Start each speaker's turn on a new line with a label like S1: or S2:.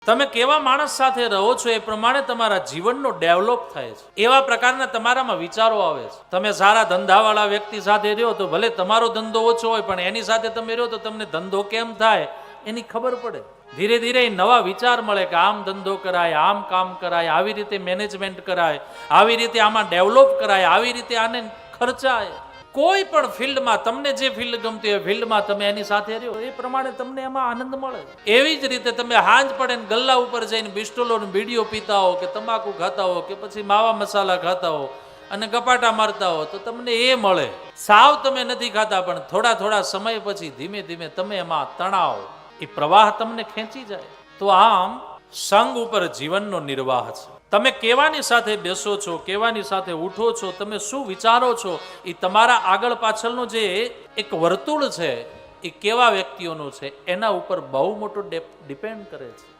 S1: તમે કેવા માણસ સાથે રહો છો એ પ્રમાણે તમારા જીવનનો ડેવલપ થાય છે. એવા પ્રકારના તમારામાં વિચારો આવે છે. તમે સારા ધંધાવાળા વ્યક્તિ સાથે રહ્યો તો ભલે તમારો ધંધો ઓછો હોય, પણ એની સાથે તમે રહ્યો તો તમને ધંધો કેમ થાય એની ખબર પડે. ધીરે ધીરે નવા વિચાર મળે કે આમ ધંધો કરાય, આમ કામ કરાય, આવી રીતે મેનેજમેન્ટ કરાય, આવી રીતે આમાં ડેવલપ કરાય, આવી રીતે આને ખર્ચાય. કોઈ પણ ફિલ્ડમાં તમને જે ફિલ્ડ ગમતી હોય ફિલ્ડમાં તમે એની સાથે રહ્યો એ પ્રમાણે તમને એમાં આનંદ મળે. એવી જ રીતે તમે હાંજ પડે ને ગલ્લા ઉપર જઈને બિસ્ટોલો બીડીઓ પીતા હો કે તમાકુ ખાતા હો કે પછી માવા મસાલા ખાતા હો અને ગપાટા મારતા હો તો તમને એ મળે. સાવ તમે નથી ખાતા પણ થોડા થોડા સમય પછી ધીમે ધીમે તમે એમાં તણાવ એ પ્રવાહ તમને ખેંચી જાય. તો આમ સંગ ઉપર જીવનનો નિર્વાહ છે. તમે કેવાની સાથે બેસો છો, કેવાની સાથે ઉઠો છો, તમે શું વિચારો છો, એ તમારા આગળ પાછળનું જે એક વર્તુળ છે એ કેવા વ્યક્તિઓનું છે એના ઉપર બહુ મોટો ડિપેન્ડ કરે છે.